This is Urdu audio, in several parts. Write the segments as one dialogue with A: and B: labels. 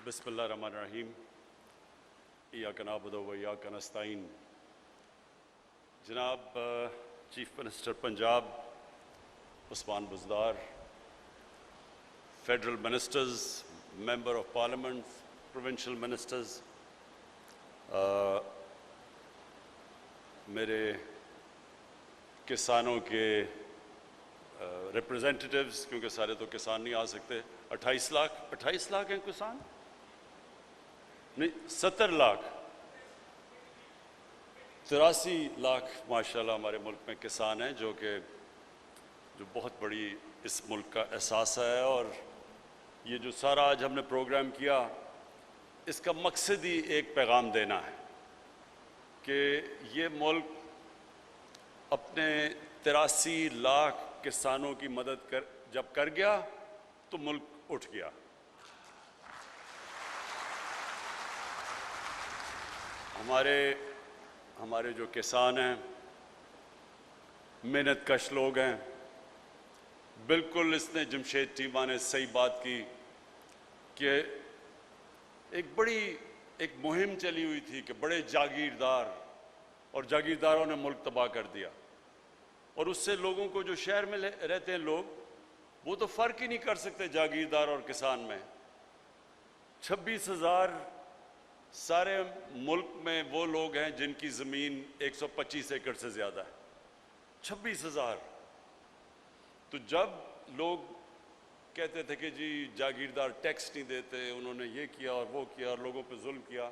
A: بسم اللہ الرحمن الرحیم ایاک نعبد و ایاک نستعین. جناب chief minister Punjab Usman Buzdar, federal ministers, member of parliament, provincial ministers, میرے کسانوں کے ریپرزینٹیٹیوز، کیونکہ سارے تو کسان نہیں آ سکتے. 28 لاکھ ہیں کسان، نہیں 70 لاکھ، 83 لاکھ ماشاءاللہ ہمارے ملک میں کسان ہیں، جو بہت بڑی اس ملک کا احساس ہے. اور یہ جو سارا آج ہم نے پروگرام کیا، اس کا مقصد ہی ایک پیغام دینا ہے کہ یہ ملک اپنے 83 لاکھ کسانوں کی مدد جب کر گیا تو ملک اٹھ گیا. ہمارے جو کسان ہیں، محنت کش لوگ ہیں. بالکل اس نے جمشید چیمہ نے صحیح بات کی کہ ایک مہم چلی ہوئی تھی کہ بڑے جاگیردار، اور جاگیرداروں نے ملک تباہ کر دیا. اور اس سے لوگوں کو، جو شہر میں رہتے ہیں لوگ، وہ تو فرق ہی نہیں کر سکتے جاگیردار اور کسان میں. 26,000 سارے ملک میں وہ لوگ ہیں جن کی زمین 125 ایکڑ سے زیادہ ہے. 26,000. تو جب لوگ کہتے تھے کہ جی جاگیردار ٹیکس نہیں دیتے، انہوں نے یہ کیا اور وہ کیا اور لوگوں پہ ظلم کیا،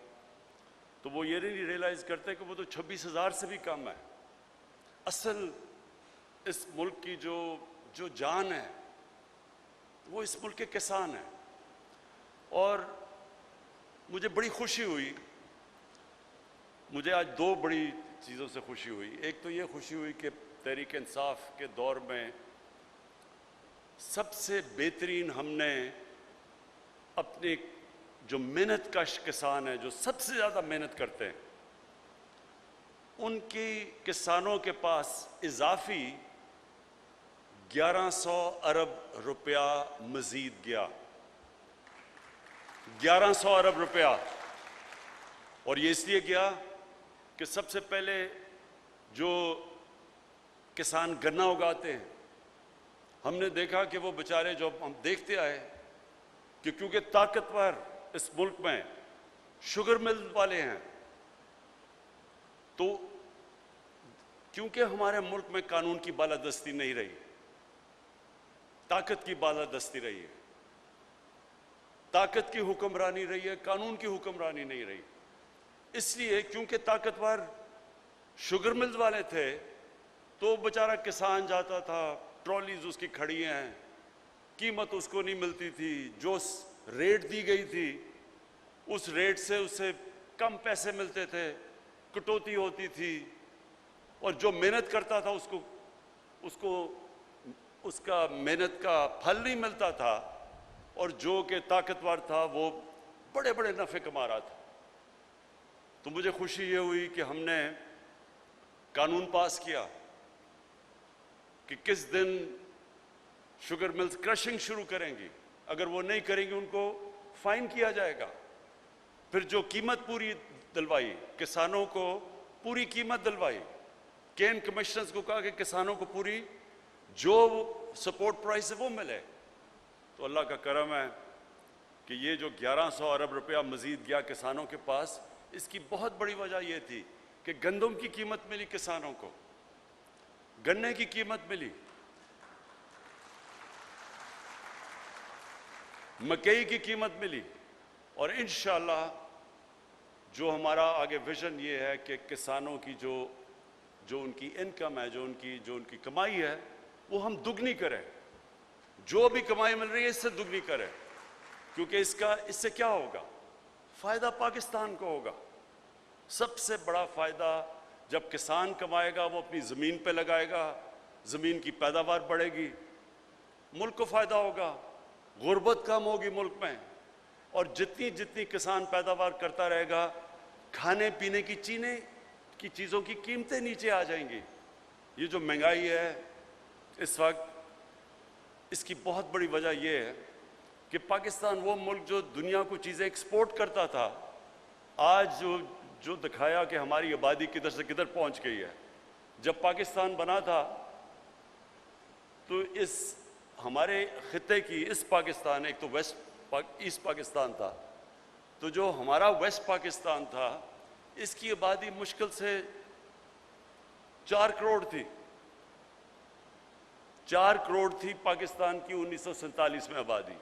A: تو وہ یہ نہیں ریئلائز کرتے کہ وہ تو 26,000 سے بھی کم ہے. اصل اس ملک کی جو جان ہے وہ اس ملک کے کسان ہیں. اور مجھے بڑی خوشی ہوئی، مجھے آج 2 بڑی چیزوں سے خوشی ہوئی. ایک تو یہ خوشی ہوئی کہ تحریک انصاف کے دور میں سب سے بہترین ہم نے اپنے جو محنت کش کسان ہیں، جو سب سے زیادہ محنت کرتے ہیں، ان کی کسانوں کے پاس اضافی 1100 ارب روپیہ مزید گیا. 1100 ارب روپیہ. اور یہ اس لیے گیا کہ سب سے پہلے جو کسان گنا اگاتے ہیں، ہم نے دیکھا کہ وہ بیچارے، جو ہم دیکھتے آئے کہ کیونکہ طاقتور اس ملک میں شوگر مل والے ہیں، تو کیونکہ ہمارے ملک میں قانون کی بالادستی نہیں رہی، طاقت کی بالادستی رہی ہے، طاقت کی حکمرانی رہی ہے، قانون کی حکمرانی نہیں رہی. اس لیے کیونکہ طاقتور شوگر ملز والے تھے، تو بیچارہ کسان جاتا تھا، ٹرالیز اس کی کھڑی ہیں، قیمت اس کو نہیں ملتی تھی، جو ریٹ دی گئی تھی اس ریٹ سے اسے کم پیسے ملتے تھے، کٹوتی ہوتی تھی. اور جو محنت کرتا تھا اس کو اس کا محنت کا پھل نہیں ملتا تھا، اور جو کہ طاقتور تھا وہ بڑے بڑے نفع کما رہا تھا. تو مجھے خوشی یہ ہوئی کہ ہم نے قانون پاس کیا کہ کس دن شوگر ملز کرشنگ شروع کریں گی. اگر وہ نہیں کریں گی ان کو فائن کیا جائے گا. پھر جو قیمت پوری دلوائی، کسانوں کو پوری قیمت دلوائی. کین کمشنرز کو کہا کہ کسانوں کو پوری جو سپورٹ پرائس ہے وہ ملے. تو اللہ کا کرم ہے کہ یہ جو 1100 ارب روپیہ مزید گیا کسانوں کے پاس، اس کی بہت بڑی وجہ یہ تھی کہ گندم کی قیمت ملی کسانوں کو، گنے کی قیمت ملی، مکئی کی قیمت ملی. اور انشاءاللہ جو ہمارا آگے ویژن یہ ہے کہ کسانوں کی جو ان کی انکم ہے، جو ان کی کمائی ہے، وہ ہم دگنی کریں. جو بھی کمائی مل رہی ہے اس سے دگنی کریں، کیونکہ اس سے کیا ہوگا؟ فائدہ پاکستان کو ہوگا. سب سے بڑا فائدہ جب کسان کمائے گا، وہ اپنی زمین پہ لگائے گا، زمین کی پیداوار بڑھے گی، ملک کو فائدہ ہوگا، غربت کم ہوگی ملک میں. اور جتنی کسان پیداوار کرتا رہے گا، کھانے پینے کی چیزوں کی قیمتیں نیچے آ جائیں گی. یہ جو مہنگائی ہے اس وقت، اس کی بہت بڑی وجہ یہ ہے کہ پاکستان وہ ملک جو دنیا کو چیزیں ایکسپورٹ کرتا تھا، آج جو دکھایا کہ ہماری آبادی کدھر سے کدھر پہنچ گئی ہے۔ جب پاکستان بنا تھا تو اس ہمارے خطے کی اس پاکستان، ایک تو ایسٹ پاکستان تھا، تو جو ہمارا ویسٹ پاکستان تھا اس کی آبادی مشکل سے 4 کروڑ تھی۔ 4 کروڑ تھی پاکستان کی 1947 میں آبادی،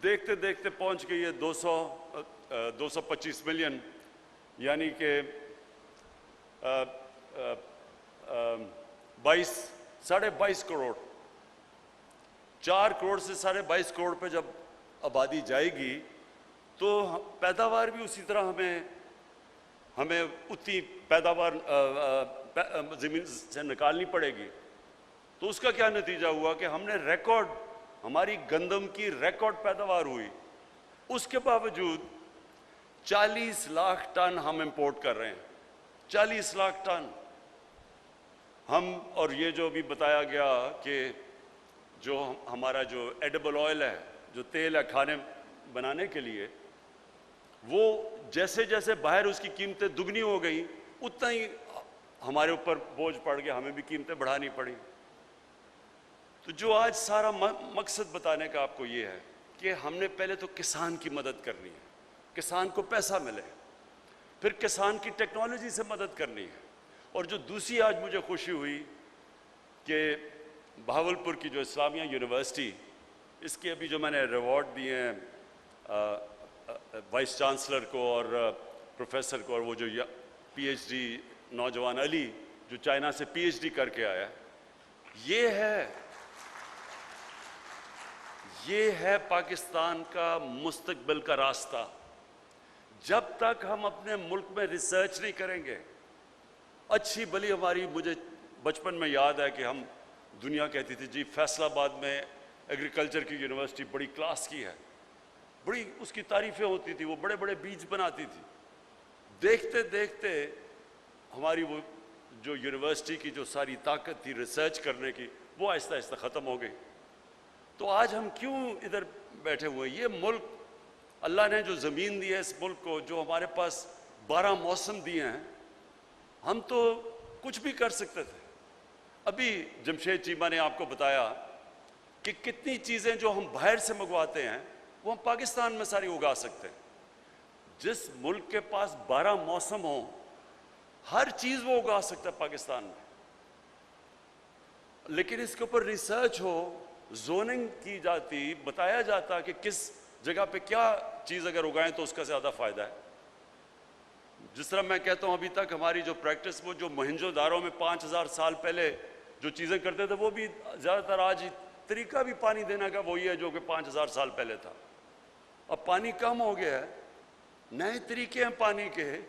A: دیکھتے دیکھتے پہنچ گئی ہے 225 ملین، یعنی کہ 22.5 کروڑ۔ 4 کروڑ سے 22.5 کروڑ پہ جب آبادی جائے گی تو پیداوار بھی اسی طرح ہمیں اتنی پیداوار زمین سے نکالنی پڑے گی۔ تو اس کا کیا نتیجہ ہوا کہ ہم نے ہماری گندم کی ریکارڈ پیداوار ہوئی، اس کے باوجود 40 لاکھ ٹن ہم امپورٹ کر رہے ہیں۔ 40 لاکھ ٹن ہم، اور یہ جو بھی بتایا گیا کہ جو ہمارا جو ایڈیبل آئل ہے، جو تیل ہے کھانے بنانے کے لیے، وہ جیسے جیسے باہر اس کی قیمتیں دگنی ہو گئی اتنا ہی ہمارے اوپر بوجھ پڑ گیا، ہمیں بھی قیمتیں بڑھانی پڑی۔ تو جو آج سارا مقصد بتانے کا آپ کو یہ ہے کہ ہم نے پہلے تو کسان کی مدد کرنی ہے، کسان کو پیسہ ملے، پھر کسان کی ٹیکنالوجی سے مدد کرنی ہے۔ اور جو دوسری آج مجھے خوشی ہوئی کہ بہاولپور کی جو اسلامیہ یونیورسٹی، اس کے ابھی جو میں نے ریوارڈ دیے ہیں وائس چانسلر کو اور پروفیسر کو، اور وہ جو پی ایچ ڈی نوجوان علی جو چائنا سے پی ایچ ڈی کر کے آیا، یہ ہے پاکستان کا مستقبل کا راستہ۔ جب تک ہم اپنے ملک میں ریسرچ نہیں کریں گے، اچھی بلی مجھے بچپن میں یاد ہے کہ ہم دنیا کہتی تھی جی فیصل آباد میں ایگریکلچر کی یونیورسٹی بڑی کلاس کی ہے، بڑی اس کی تعریفیں ہوتی تھی، وہ بڑے بڑے بیج بناتی تھی۔ دیکھتے دیکھتے ہماری وہ جو یونیورسٹی کی جو ساری طاقت تھی ریسرچ کرنے کی، وہ آہستہ آہستہ ختم ہو گئی۔ تو آج ہم کیوں ادھر بیٹھے ہوئے ہیں؟ یہ ملک، اللہ نے جو زمین دی ہے اس ملک کو، جو ہمارے پاس 12 موسم دیے ہیں، ہم تو کچھ بھی کر سکتے تھے۔ ابھی جمشید چیمہ نے آپ کو بتایا کہ کتنی چیزیں جو ہم باہر سے منگواتے ہیں وہ ہم پاکستان میں ساری اگا سکتے ہیں۔ جس ملک کے پاس 12 موسم ہوں، ہر چیز وہ اگا سکتا ہے پاکستان میں، لیکن اس کے اوپر ریسرچ ہو، زوننگ کی جاتی، بتایا جاتا کہ کس جگہ پہ کیا چیز اگر اگائیں تو اس کا زیادہ فائدہ ہے۔ جس طرح میں کہتا ہوں ابھی تک ہماری جو پریکٹس، وہ جو موہنجو دارو میں 5000 سال پہلے جو چیزیں کرتے تھے، وہ بھی زیادہ تر آج طریقہ بھی پانی دینے کا وہی ہے جو کہ 5000 سال پہلے تھا۔ اب پانی کم ہو گیا ہے، نئے طریقے ہیں پانی کے۔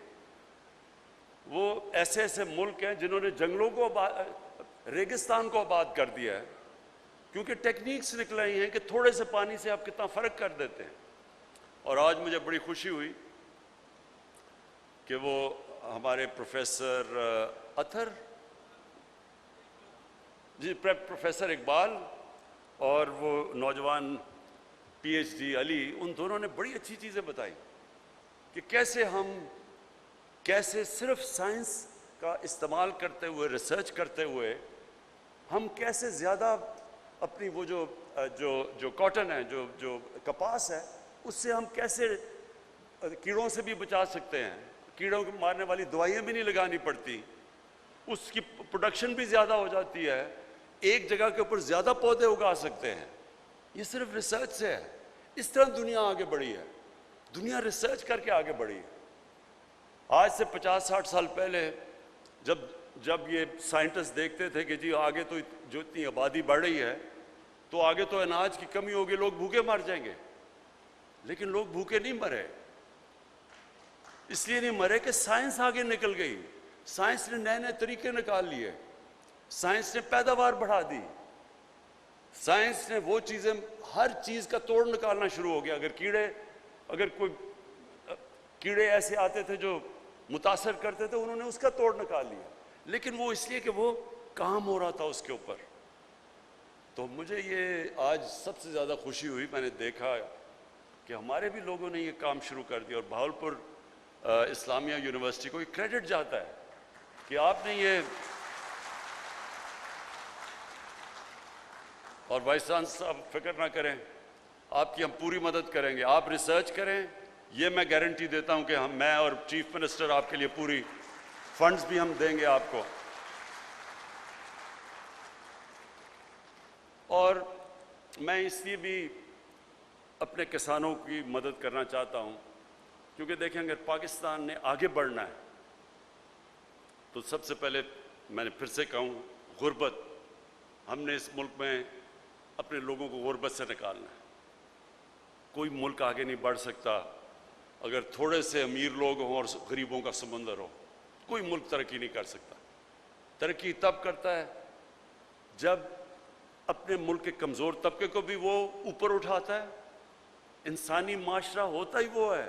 A: وہ ایسے ایسے ملک ہیں جنہوں نے جنگلوں کو ریگستان کو آباد کر دیا ہے، کیونکہ ٹیکنیکس نکل رہی ہیں کہ تھوڑے سے پانی سے آپ کتنا فرق کر دیتے ہیں۔ اور آج مجھے بڑی خوشی ہوئی کہ وہ ہمارے پروفیسر اطہر جی، پروفیسر اقبال اور وہ نوجوان پی ایچ ڈی علی، ان دونوں نے بڑی اچھی چیزیں بتائی کہ کیسے صرف سائنس کا استعمال کرتے ہوئے، ریسرچ کرتے ہوئے، ہم کیسے زیادہ اپنی وہ جو کاٹن ہے، جو کپاس ہے، اس سے ہم کیسے کیڑوں سے بھی بچا سکتے ہیں، کیڑوں کو مارنے والی دوائیاں بھی نہیں لگانی پڑتی، اس کی پروڈکشن بھی زیادہ ہو جاتی ہے، ایک جگہ کے اوپر زیادہ پودے اگا سکتے ہیں۔ یہ صرف ریسرچ سے ہے۔ اس طرح دنیا آگے بڑھی ہے، دنیا ریسرچ کر کے آگے بڑھی ہے۔ آج سے 50-60 سال پہلے جب یہ سائنٹسٹ دیکھتے تھے کہ جی آگے تو جو اتنی آبادی بڑھ رہی ہے تو آگے تو اناج کی کمی ہوگی، لوگ بھوکے مر جائیں گے، لیکن لوگ بھوکے نہیں مرے۔ اس لیے نہیں مرے کہ سائنس آگے نکل گئی، سائنس نے نئے نئے طریقے نکال لیے، سائنس نے پیداوار بڑھا دی، سائنس نے وہ چیزیں، ہر چیز کا توڑ نکالنا شروع ہو گیا۔ اگر کوئی کیڑے ایسے آتے تھے جو متاثر کرتے تھے، انہوں نے اس کا توڑ نکال لیا، لیکن وہ اس لیے کہ وہ کام ہو رہا تھا اس کے اوپر۔ تو مجھے یہ آج سب سے زیادہ خوشی ہوئی، میں نے دیکھا کہ ہمارے بھی لوگوں نے یہ کام شروع کر دیا، اور بہاولپور اسلامیہ یونیورسٹی کو یہ کریڈٹ جاتا ہے کہ آپ نے یہ، اور وائس چانسلر صاحب فکر نہ کریں، آپ کی ہم پوری مدد کریں گے، آپ ریسرچ کریں، یہ میں گارنٹی دیتا ہوں کہ میں اور چیف منسٹر آپ کے لیے پوری فنڈز بھی ہم دیں گے آپ کو۔ اور میں اس لیے بھی اپنے کسانوں کی مدد کرنا چاہتا ہوں، کیونکہ دیکھیں اگر پاکستان نے آگے بڑھنا ہے تو سب سے پہلے میں نے پھر سے کہوں، غربت، ہم نے اس ملک میں اپنے لوگوں کو غربت سے نکالنا ہے۔ کوئی ملک آگے نہیں بڑھ سکتا اگر تھوڑے سے امیر لوگ ہوں اور غریبوں کا سمندر ہو، کوئی ملک ترقی نہیں کر سکتا۔ ترقی تب کرتا ہے جب اپنے ملک کے کمزور طبقے کو بھی وہ اوپر اٹھاتا ہے۔ انسانی معاشرہ ہوتا ہی وہ ہے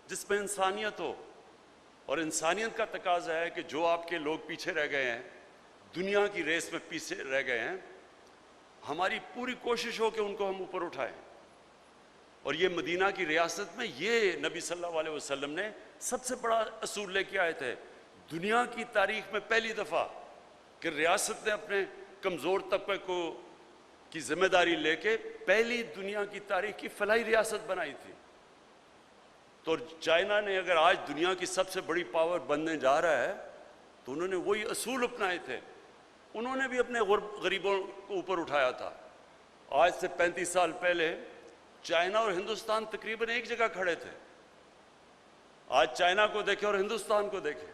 A: جس میں انسانیت ہو، اور انسانیت کا تقاضا ہے کہ جو آپ کے لوگ پیچھے رہ گئے ہیں، دنیا کی ریس میں پیچھے رہ گئے ہیں، ہماری پوری کوشش ہو کہ ان کو ہم اوپر اٹھائیں۔ اور یہ مدینہ کی ریاست میں یہ نبی صلی اللہ علیہ وسلم نے سب سے بڑا اصول لے کے آئے تھے، دنیا کی تاریخ میں پہلی دفعہ کہ ریاست نے اپنے کمزور طبقے کو کی ذمہ داری لے کے پہلی دنیا کی تاریخ کی فلاحی ریاست بنائی تھی۔ تو چائنا نے اگر آج دنیا کی سب سے بڑی پاور بننے جا رہا ہے تو انہوں نے وہی اصول اپنائے تھے، انہوں نے بھی اپنے غریبوں کو اوپر اٹھایا تھا۔ آج سے 35 سال پہلے چائنا اور ہندوستان تقریباً ایک جگہ کھڑے تھے۔ آج چائنا کو دیکھیں اور ہندوستان کو دیکھیں،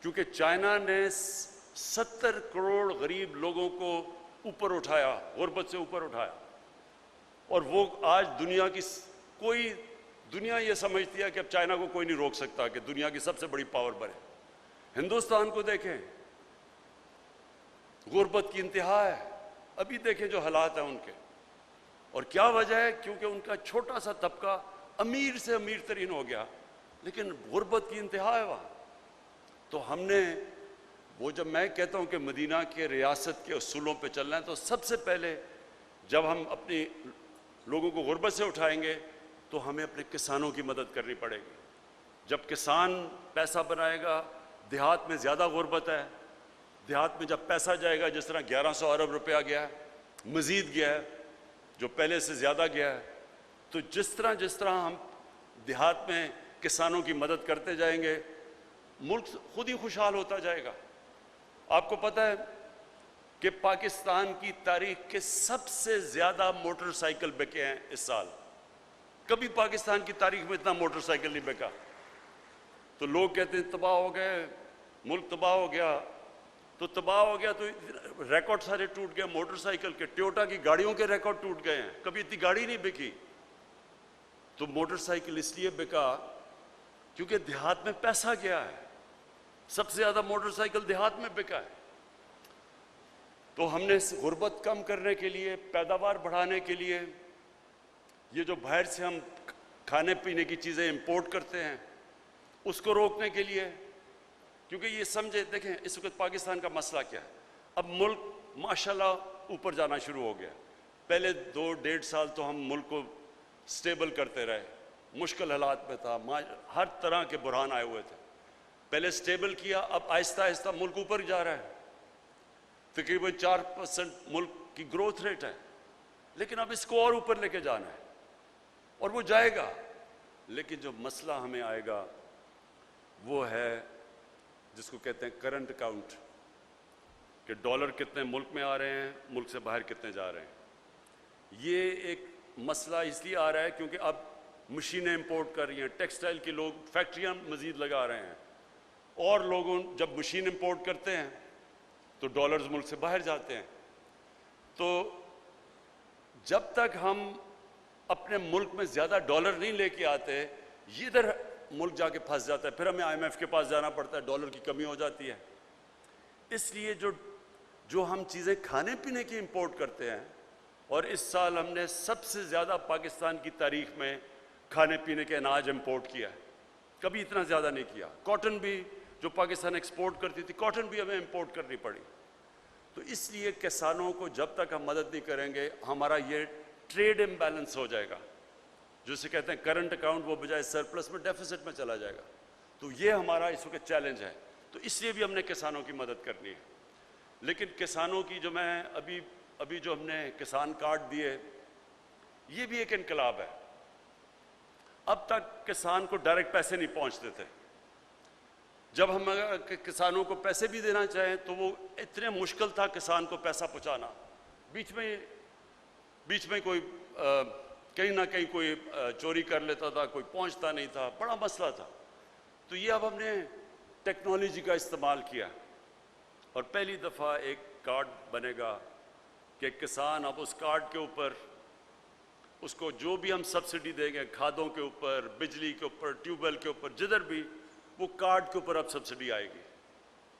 A: کیونکہ چائنا نے 70 کروڑ غریب لوگوں کو اوپر اٹھایا، غربت سے اوپر اٹھایا، اور وہ آج دنیا کی کوئی دنیا یہ سمجھتی ہے کہ اب چائنا کو کوئی نہیں روک سکتا کہ دنیا کی سب سے بڑی پاور بنے۔ ہندوستان کو دیکھیں، غربت کی انتہا ہے، ابھی دیکھیں جو حالات ہیں ان کے، اور کیا وجہ ہے؟ کیونکہ ان کا چھوٹا سا طبقہ امیر سے امیر ترین ہو گیا، لیکن غربت کی انتہا ہے وہاں۔ تو ہم نے وہ، جب میں کہتا ہوں کہ مدینہ کے ریاست کے اصولوں پہ چلنا ہے، تو سب سے پہلے جب ہم اپنی لوگوں کو غربت سے اٹھائیں گے تو ہمیں اپنے کسانوں کی مدد کرنی پڑے گی۔ جب کسان پیسہ بنائے گا، دیہات میں زیادہ غربت ہے، دیہات میں جب پیسہ جائے گا، جس طرح 1100 ارب روپیہ گیا ہے، مزید گیا ہے، جو پہلے سے زیادہ گیا ہے، تو جس طرح ہم دیہات میں کسانوں کی مدد کرتے جائیں گے، ملک خود ہی خوشحال ہوتا جائے گا۔ آپ کو پتہ ہے کہ پاکستان کی تاریخ کے سب سے زیادہ موٹر سائیکل بکے ہیں اس سال، کبھی پاکستان کی تاریخ میں اتنا موٹر سائیکل نہیں بکا۔ تو لوگ کہتے ہیں تباہ ہو گئے، ملک تباہ ہو گیا، تو تباہ ہو گیا تو ریکارڈ سارے ٹوٹ گئے موٹر سائیکل کے، ٹویوٹا کی گاڑیوں کے ریکارڈ ٹوٹ گئے ہیں، کبھی اتنی گاڑی نہیں بکی۔ تو موٹر سائیکل اس لیے بکا کیونکہ دیہات میں پیسہ گیا ہے، سب سے زیادہ موٹر سائیکل دیہات میں بکا ہے۔ تو ہم نے غربت کم کرنے کے لیے، پیداوار بڑھانے کے لیے، یہ جو باہر سے ہم کھانے پینے کی چیزیں امپورٹ کرتے ہیں اس کو روکنے کے لیے، کیونکہ یہ سمجھے، دیکھیں اس وقت پاکستان کا مسئلہ کیا ہے، اب ملک ماشاءاللہ اوپر جانا شروع ہو گیا۔ پہلے 2-1.5 سال تو ہم ملک کو سٹیبل کرتے رہے، مشکل حالات میں تھا، ہر طرح کے بحران آئے ہوئے تھے، پہلے سٹیبل کیا، اب آہستہ آہستہ ملک اوپر جا رہا ہے، تقریباً 4% ملک کی گروتھ ریٹ ہے، لیکن اب اس کو اور اوپر لے کے جانا ہے، اور وہ جائے گا۔ لیکن جو مسئلہ ہمیں آئے گا وہ ہے جس کو کہتے ہیں کرنٹ اکاؤنٹ، کہ ڈالر کتنے ملک میں آ رہے ہیں، ملک سے باہر کتنے جا رہے ہیں۔ یہ ایک مسئلہ اس لیے آ رہا ہے کیونکہ اب مشینیں امپورٹ کر رہی ہیں، ٹیکسٹائل کے لوگ فیکٹریاں مزید لگا رہے ہیں، اور لوگوں جب مشین امپورٹ کرتے ہیں تو ڈالرز ملک سے باہر جاتے ہیں۔ تو جب تک ہم اپنے ملک میں زیادہ ڈالر نہیں لے کے آتے، یہ ادھر ملک جا کے پھنس جاتا ہے، پھر ہمیں IMF کے پاس جانا پڑتا ہے، ڈالر کی کمی ہو جاتی ہے۔ اس لیے جو ہم چیزیں کھانے پینے کی امپورٹ کرتے ہیں، اور اس سال ہم نے سب سے زیادہ پاکستان کی تاریخ میں کھانے پینے کے اناج امپورٹ کیا ہے، کبھی اتنا زیادہ نہیں کیا۔ کاٹن بھی جو پاکستان ایکسپورٹ کرتی تھی، کاٹن بھی ہمیں امپورٹ کرنی پڑی۔ تو اس لیے کسانوں کو جب تک ہم مدد نہیں کریں گے ہمارا یہ ٹریڈ امبیلنس ہو جائے گا، جسے کہتے ہیں کرنٹ اکاؤنٹ، وہ بجائے سرپلس میں ڈیفیسٹ میں چلا جائے گا۔ تو یہ ہمارا اس وقت چیلنج ہے، تو اس لیے بھی ہم نے کسانوں کی مدد کرنی ہے۔ لیکن کسانوں کی جو میں ابھی جو ہم نے کسان کارڈ دیے، یہ بھی ایک انقلاب ہے۔ اب تک کسان کو ڈائریکٹ پیسے نہیں پہنچتے تھے، جب ہم کسانوں کو پیسے بھی دینا چاہیں تو وہ اتنے مشکل تھا کسان کو پیسہ پہنچانا، بیچ میں کوئی کہیں نہ کہیں کوئی چوری کر لیتا تھا، کوئی پہنچتا نہیں تھا، بڑا مسئلہ تھا۔ تو یہ اب ہم نے ٹیکنالوجی کا استعمال کیا اور پہلی دفعہ ایک کارڈ بنے گا کہ کسان اب اس کارڈ کے اوپر اس کو جو بھی ہم سبسڈی دیں گے، کھادوں کے اوپر، بجلی کے اوپر، ٹیوب ویل کے اوپر، جدھر بھی، وہ کارڈ کے اوپر اب سبسڈی آئے گی۔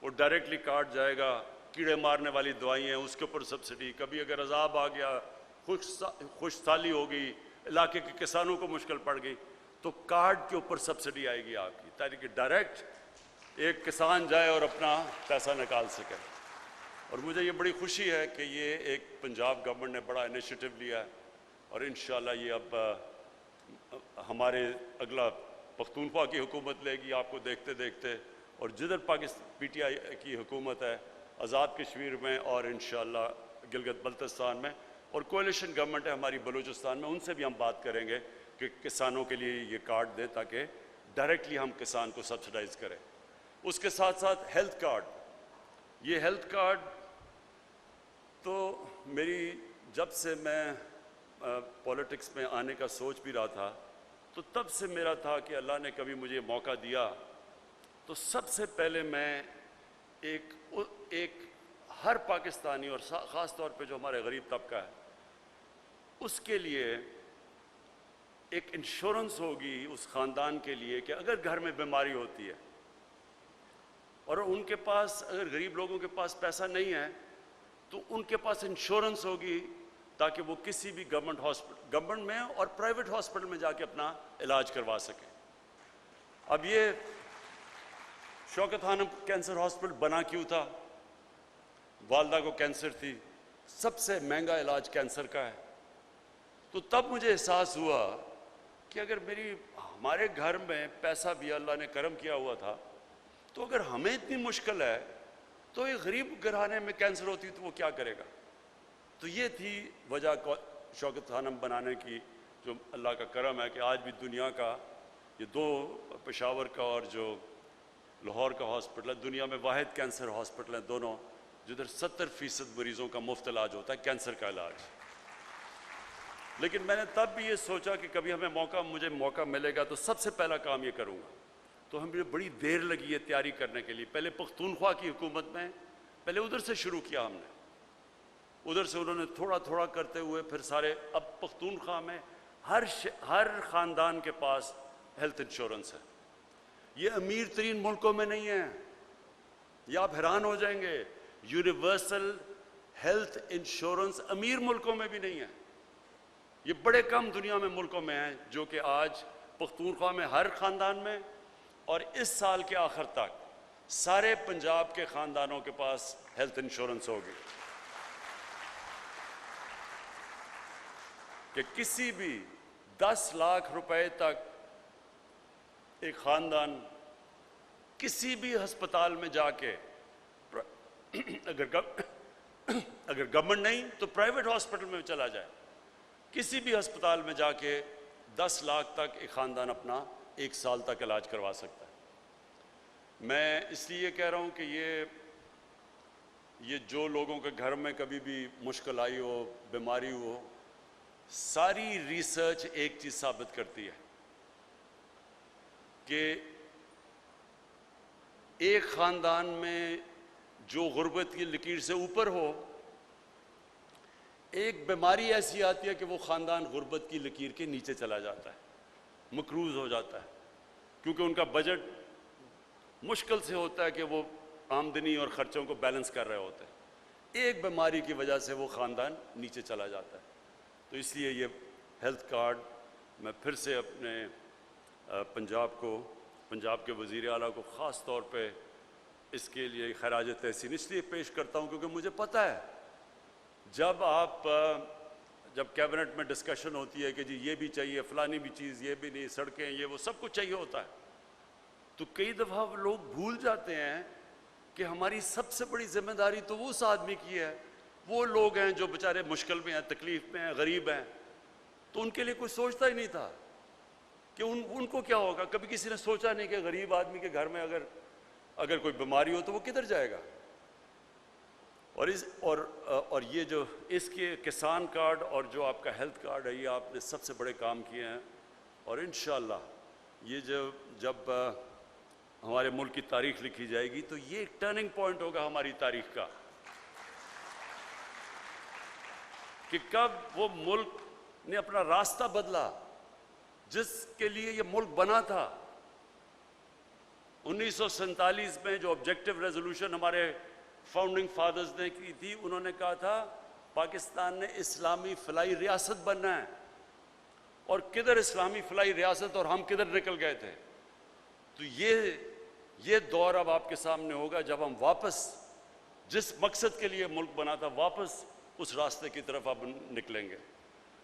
A: وہ ڈائریکٹلی کارڈ جائے گا، کیڑے مارنے والی دوائیں ہیں اس کے اوپر سبسڈی، کبھی اگر عذاب آ گیا، خشک سالی ہو گئی، علاقے کے کسانوں کو مشکل پڑ گئی، تو کارڈ کے اوپر سبسڈی آئے گی آپ کی، تاکہ ڈائریکٹ ایک کسان جائے اور اپنا پیسہ نکال سکے۔ اور مجھے یہ بڑی خوشی ہے کہ یہ ایک پنجاب گورنمنٹ نے بڑا انیشیٹو لیا ہے، اور انشاءاللہ یہ اب ہمارے اگلا پختونخوا کی حکومت لے گی، آپ کو دیکھتے دیکھتے، اور جدھر پی ٹی آئی کی حکومت ہے آزاد کشمیر میں اور انشاءاللہ گلگت بلتستان میں، اور کولیشن گورنمنٹ ہے ہماری بلوچستان میں، ان سے بھی ہم بات کریں گے کہ کسانوں کے لیے یہ کارڈ دیں تاکہ ڈائریکٹلی ہم کسان کو سبسڈائز کریں۔ اس کے ساتھ ساتھ ہیلتھ کارڈ، یہ ہیلتھ کارڈ تو میری جب سے میں پولیٹکس میں آنے کا سوچ بھی رہا تھا، تو تب سے میرا تھا کہ اللہ نے کبھی مجھے موقع دیا تو سب سے پہلے میں ایک ہر پاکستانی اور خاص طور پہ جو ہمارے غریب طبقہ ہے اس کے لیے ایک انشورنس ہوگی اس خاندان کے لیے کہ اگر گھر میں بیماری ہوتی ہے اور ان کے پاس، اگر غریب لوگوں کے پاس پیسہ نہیں ہے تو ان کے پاس انشورنس ہوگی تاکہ وہ کسی بھی گورنمنٹ میں اور پرائیویٹ ہاسپٹل میں جا کے اپنا علاج کروا سکیں۔ اب یہ شوکت خانم کینسر ہاسپٹل بنا کیوں تھا؟ والدہ کو کینسر تھی، سب سے مہنگا علاج کینسر کا ہے۔ تو تب مجھے احساس ہوا کہ اگر ہمارے گھر میں پیسہ بھی اللہ نے کرم کیا ہوا تھا، تو اگر ہمیں اتنی مشکل ہے تو ایک غریب گھرانے میں کینسر ہوتی تو وہ کیا کرے گا؟ تو یہ تھی وجہ شوکت خانم بنانے کی، جو اللہ کا کرم ہے کہ آج بھی دنیا کا یہ 2 پشاور کا اور جو لاہور کا ہاسپٹل ہے، دنیا میں واحد کینسر ہاسپٹل ہیں دونوں، جدھر 70% مریضوں کا مفت علاج ہوتا ہے، کینسر کا علاج۔ لیکن میں نے تب بھی یہ سوچا کہ کبھی مجھے موقع ملے گا تو سب سے پہلا کام یہ کروں گا۔ تو ہمیں بڑی دیر لگی ہے تیاری کرنے کے لیے۔ پہلے پختونخوا کی حکومت میں پہلے ادھر سے شروع کیا ہم نے، ادھر سے انہوں نے تھوڑا تھوڑا کرتے ہوئے پھر سارے، اب پختونخوا میں ہر خاندان کے پاس ہیلتھ انشورنس ہے۔ یہ امیر ترین ملکوں میں نہیں ہے، یہ آپ حیران ہو جائیں گے، یونیورسل ہیلتھ انشورنس امیر ملکوں میں بھی نہیں ہے۔ یہ بڑے کم دنیا میں ملکوں میں ہیں جو کہ آج پختونخوا میں ہر خاندان میں، اور اس سال کے آخر تک سارے پنجاب کے خاندانوں کے پاس ہیلتھ انشورنس ہوگی، کہ کسی بھی 10 لاکھ روپے تک ایک خاندان کسی بھی ہسپتال میں جا کے، اگر گورنمنٹ نہیں تو پرائیویٹ ہاسپٹل میں چلا جائے، کسی بھی ہسپتال میں جا کے 10 لاکھ تک ایک خاندان اپنا 1 سال تک علاج کروا سکتا ہے۔ میں اس لیے کہہ رہا ہوں کہ یہ جو لوگوں کے گھر میں کبھی بھی مشکل آئی ہو، بیماری ہو، ساری ریسرچ ایک چیز ثابت کرتی ہے کہ ایک خاندان میں جو غربت کی لکیر سے اوپر ہو، ایک بیماری ایسی آتی ہے کہ وہ خاندان غربت کی لکیر کے نیچے چلا جاتا ہے، مقروض ہو جاتا ہے، کیونکہ ان کا بجٹ مشکل سے ہوتا ہے کہ وہ آمدنی اور خرچوں کو بیلنس کر رہے ہوتے ہیں۔ ایک بیماری کی وجہ سے وہ خاندان نیچے چلا جاتا ہے۔ تو اس لیے یہ ہیلتھ کارڈ میں پھر سے اپنے پنجاب کے وزیر اعلیٰ کو خاص طور پہ اس کے لیے خراج تحسین اس لیے پیش کرتا ہوں کیونکہ مجھے پتہ ہے جب کیبنٹ میں ڈسکشن ہوتی ہے کہ جی یہ بھی چاہیے، فلانی بھی چیز، یہ بھی نہیں، سڑکیں، یہ وہ سب کچھ چاہیے ہوتا ہے، تو کئی دفعہ لوگ بھول جاتے ہیں کہ ہماری سب سے بڑی ذمہ داری تو وہ اس آدمی کی ہے، وہ لوگ ہیں جو بیچارے مشکل میں ہیں، تکلیف میں ہیں، غریب ہیں، تو ان کے لیے کوئی سوچتا ہی نہیں تھا کہ ان کو کیا ہوگا. کبھی کسی نے سوچا نہیں کہ غریب آدمی کے گھر میں اگر کوئی بیماری ہو تو وہ کدھر جائے گا. اور یہ جو اس کے کسان کارڈ اور جو آپ کا ہیلتھ کارڈ ہے، یہ آپ نے سب سے بڑے کام کیے ہیں، اور انشاءاللہ یہ جب ہمارے ملک کی تاریخ لکھی جائے گی تو یہ ایک ٹرننگ پوائنٹ ہوگا ہماری تاریخ کا کہ کب وہ ملک نے اپنا راستہ بدلا جس کے لیے یہ ملک بنا تھا. 1947 میں جو آبجیکٹو ریزولوشن ہمارے فاؤنڈنگ فادرز نے کی تھی، انہوں نے کہا تھا پاکستان نے اسلامی فلاحی ریاست بننا ہے، اور کدھر اسلامی فلاحی ریاست اور ہم کدھر نکل گئے تھے. تو یہ دور اب آپ کے سامنے ہوگا جب ہم واپس جس مقصد کے لیے ملک بنا تھا واپس اس راستے کی طرف اب نکلیں گے،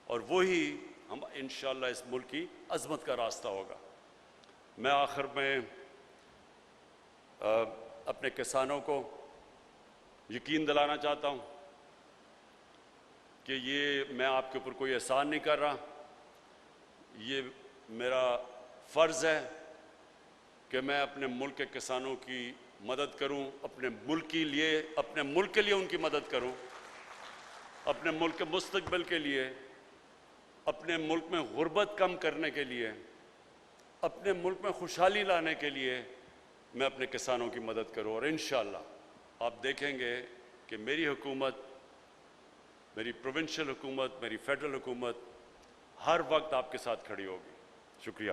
A: اور وہی ہم انشاءاللہ اس ملک کی عظمت کا راستہ ہوگا. میں آخر میں اپنے کسانوں کو یقین دلانا چاہتا ہوں کہ یہ میں آپ کے اوپر کوئی احسان نہیں کر رہا، یہ میرا فرض ہے کہ میں اپنے ملک کے کسانوں کی مدد کروں، اپنے ملک کے لیے ان کی مدد کروں، اپنے ملک کے مستقبل کے لیے، اپنے ملک میں غربت کم کرنے کے لیے، اپنے ملک میں خوشحالی لانے کے لیے میں اپنے کسانوں کی مدد کروں. اور انشاءاللہ آپ دیکھیں گے کہ میری حکومت، میری پروونشل حکومت، میری فیڈرل حکومت ہر وقت آپ کے ساتھ کھڑی ہوگی. شکریہ.